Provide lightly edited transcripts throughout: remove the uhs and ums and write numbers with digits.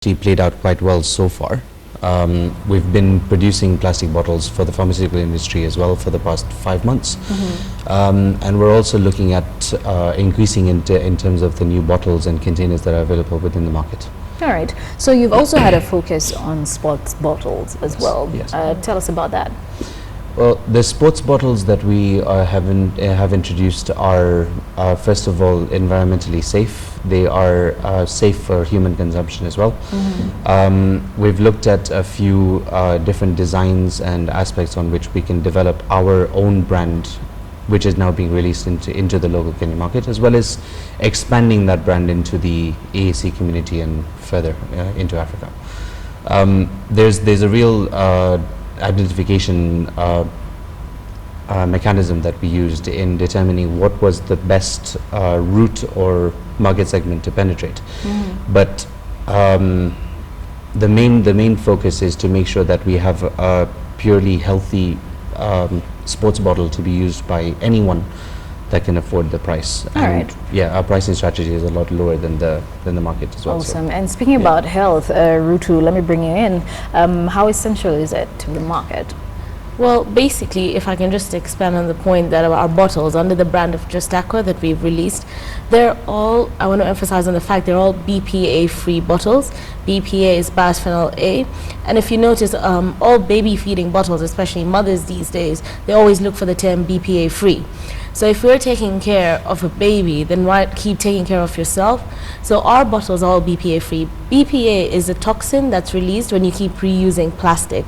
played out quite well so far. We've been producing plastic bottles for the pharmaceutical industry as well for the past 5 months. And we're also looking at increasing in terms of the new bottles and containers that are available within the market. All right. So you've also had a focus on sports bottles as well. Yes. Tell us about that. Well, the sports bottles that we have introduced are first of all environmentally safe. They are safe for human consumption as well. We've looked at a few different designs and aspects on which we can develop our own brand, which is now being released into the local Kenyan market, as well as expanding that brand into the AAC community and further into Africa. There's a real identification mechanism that we used in determining what was the best route or market segment to penetrate. But the main focus is to make sure that we have a purely healthy sports bottle to be used by anyone that can afford the price. All right. Yeah, our pricing strategy is a lot lower than the market as well. Awesome. So, and speaking about health, Rutu, let me bring you in. How essential is it to the market? Well, basically, if I can just expand on the point that our bottles under the brand of Just Aqua that we've released, they're all, I want to emphasize on the fact they're all BPA free bottles. BPA is bisphenol A. And if you notice, all baby feeding bottles, especially mothers these days, they always look for the term BPA free. So if we're taking care of a baby, then why keep taking care of yourself? So our bottles are all BPA free. BPA is a toxin that's released when you keep reusing plastic.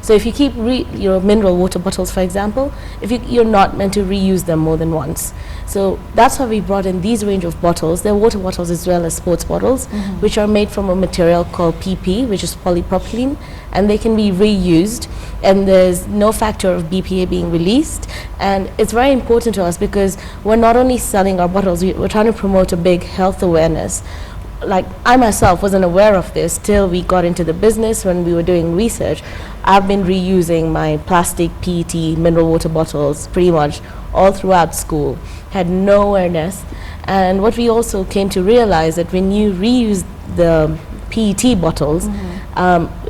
So if you keep your mineral water bottles, for example, if you're not meant to reuse them more than once. So that's why we brought in these range of bottles. They're water bottles as well as sports bottles, which are made from a material called PP, which is polypropylene, and they can be reused, and there's no factor of BPA being released. And it's very important to us because we're not only selling our bottles, we're trying to promote a big health awareness. Like, I myself wasn't aware of this till we got into the business. When we were doing research, I've been reusing my plastic PET mineral water bottles pretty much all throughout school, had no awareness. And what we also came to realize that when you reuse the PET bottles,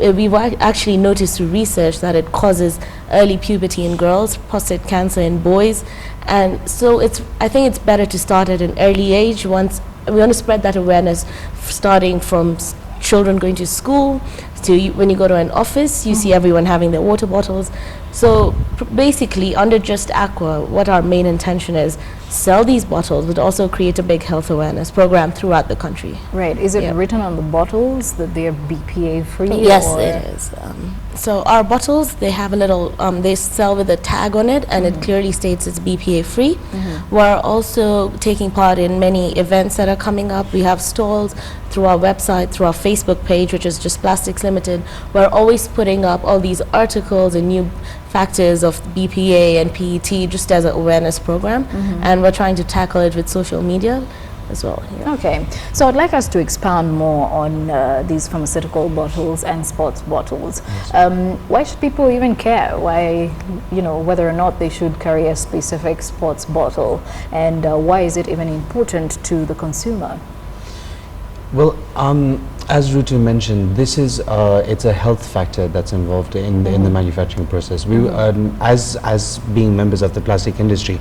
we've actually noticed through research that it causes early puberty in girls, prostate cancer in boys. And so I think it's better to start at an early age. Once we want to spread that awareness, starting from children going to school to when you go to an office, you see everyone having their water bottles. So basically, under Just Aqua, what our main intention is, sell these bottles, but also create a big health awareness program throughout the country. Right. Is it written on the bottles that they're BPA free? Yes, it is. So our bottles, they have a little, they sell with a tag on it, and it clearly states it's BPA free. We're also taking part in many events that are coming up. We have stalls through our website, through our Facebook page, which is Just Plastics Limited. We're always putting up all these articles and new factors of BPA and PET just as an awareness program, and we're trying to tackle it with social media as well. Okay, so I'd like us to expound more on these pharmaceutical bottles and sports bottles. Why should people even care? Why, whether or not they should carry a specific sports bottle, and why is it even important to the consumer? Well, as Rutu mentioned, this is it's a health factor that's involved in the manufacturing process. We, as being members of the plastic industry,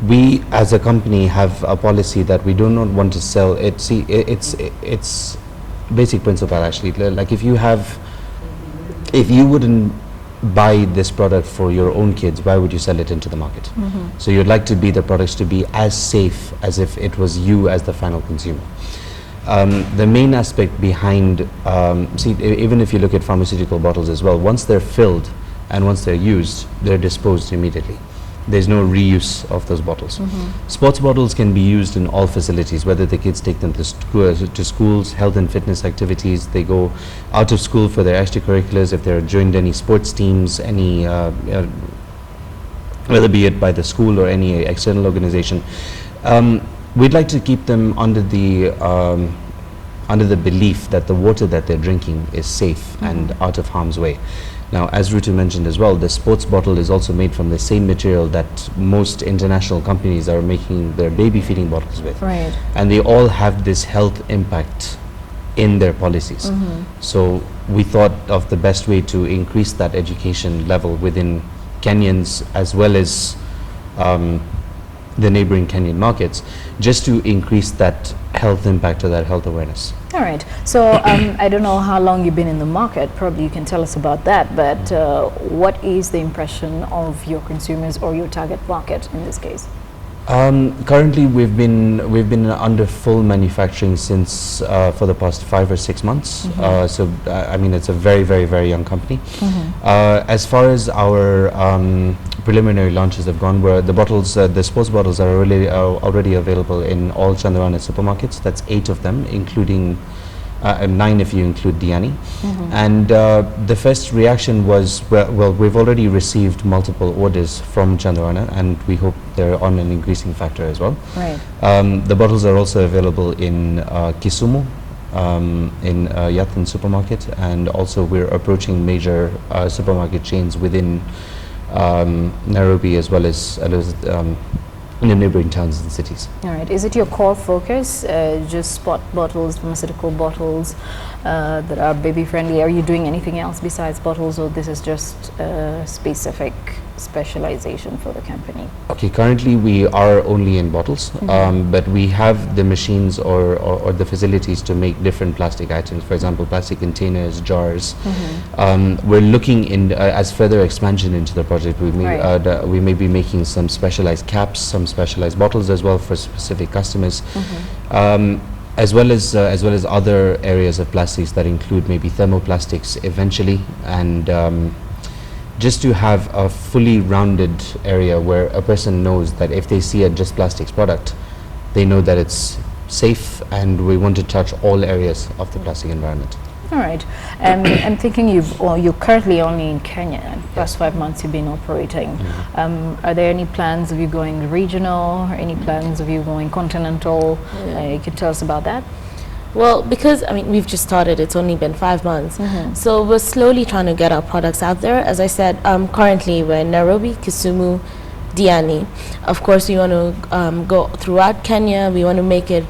we as a company have a policy that we do not want to sell it. See, it's basic principle actually. Like if you wouldn't buy this product for your own kids, why would you sell it into the market? So you'd like the products to be as safe as if it was you as the final consumer. The main aspect behind, even if you look at pharmaceutical bottles as well, once they're filled and once they're used, they're disposed immediately. There's no reuse of those bottles. Sports bottles can be used in all facilities, whether the kids take them to schools, health and fitness activities, they go out of school for their extracurriculars, if they're joined any sports teams, any whether be it by the school or any external organization. We'd like to keep them under the belief that the water that they're drinking is safe and out of harm's way. Now, as Rutu mentioned as well, the sports bottle is also made from the same material that most international companies are making their baby feeding bottles with. Right. And they all have this health impact in their policies. So we thought of the best way to increase that education level within Kenyans as well as the neighboring Kenyan markets, just to increase that health impact or that health awareness. All right. So I don't know how long you've been in the market. Probably you can tell us about that. But what is the impression of your consumers or your target market in this case? Currently, we've been under full manufacturing since for the past 5 or 6 months. So I mean, it's a very young company. As far as our preliminary launches have gone, where the bottles, the sports bottles, are already available in all Chandarana supermarkets. That's 8 of them, including 9 if you include Diani. And the first reaction was, well, we've already received multiple orders from Chandarana, and we hope they're on an increasing factor as well. Right. The bottles are also available in Kisumu, in Yathan supermarket, and also we're approaching major supermarket chains within Nairobi as well as in the neighboring towns and cities. All right. Is it your core focus, just sport bottles, pharmaceutical bottles that are baby friendly? Are you doing anything else besides bottles, or this is just a specific specialization for the company? Okay, currently we are only in bottles, but we have the machines or the facilities to make different plastic items. For example, plastic containers, jars. We're looking in as further expansion into the project. We may be making some specialized caps, some specialized bottles as well for specific customers, as well as other areas of plastics that include maybe thermoplastics eventually, and just to have a fully rounded area where a person knows that if they see a Just Plastics product, they know that it's safe, and we want to touch all areas of the plastic environment. All right. I'm thinking you're currently only in Kenya. Past 5 months you've been operating. Are there any plans of you going regional, or any plans of you going continental? You can tell us about that. Well, because I mean, we've just started, it's only been 5 months. So we're slowly trying to get our products out there. As I said, currently we're in Nairobi, Kisumu, Diani. Of course, we want to go throughout Kenya. We want to make it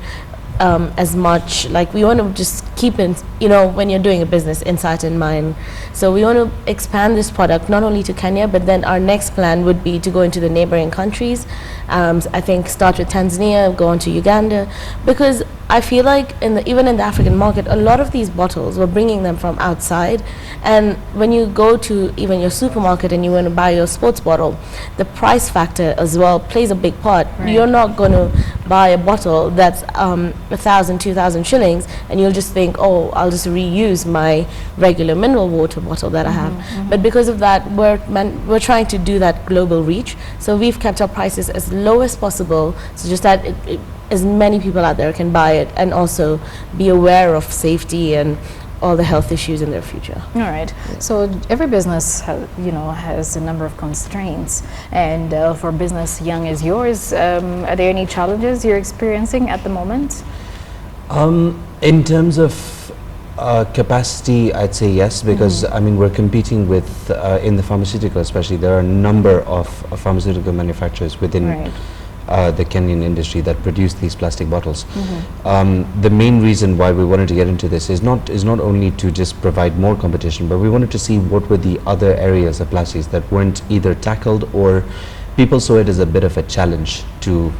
as much, like, we want to just keep in, you know, when you're doing a business, insight in mind. So we want to expand this product not only to Kenya, but then our next plan would be to go into the neighboring countries. I think start with Tanzania, go on to Uganda, because I feel like even in the African market, a lot of these bottles, we're bringing them from outside. And when you go to even your supermarket and you want to buy your sports bottle, the price factor as well plays a big part. Right. You're not going to buy a bottle that's 1,000, 2,000 shillings, and you'll just think, oh, I'll just reuse my regular mineral water bottle that I have. But because of that, we're trying to do that global reach. So we've kept our prices as low as possible, so just that as many people out there can buy it and also be aware of safety and all the health issues in their future. All right. So every business has a number of constraints, and for a business young as yours, are there any challenges you're experiencing at the moment? In terms of capacity, I'd say yes, because I mean, we're competing with in the pharmaceutical, especially there are a number of pharmaceutical manufacturers within the Kenyan industry that produce these plastic bottles. The main reason why we wanted to get into this is not only to just provide more competition, but we wanted to see what were the other areas of plastics that weren't either tackled, or people saw it as a bit of a challenge to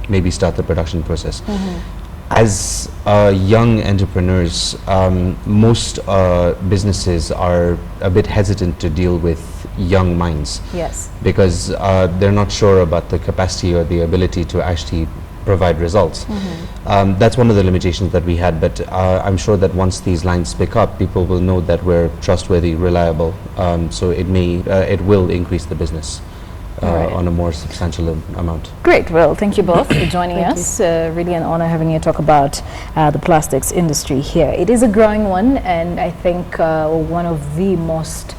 maybe start the production process. As young entrepreneurs, most businesses are a bit hesitant to deal with young minds. Yes. Because they're not sure about the capacity or the ability to actually provide results. That's one of the limitations that we had, but I'm sure that once these lines pick up, people will know that we're trustworthy, reliable, so it will increase the business. On a more substantial amount. Great. Well, thank you both for joining us. Really an honor having you talk about the plastics industry here. It is a growing one, and I think one of the most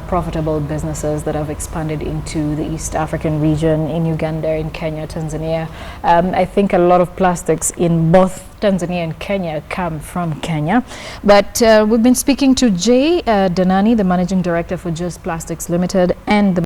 profitable businesses that have expanded into the East African region, in Uganda, in Kenya, Tanzania. I think a lot of plastics in both Tanzania and Kenya come from Kenya. But we've been speaking to Jay Danani, the Managing Director for Just Plastics Limited, and the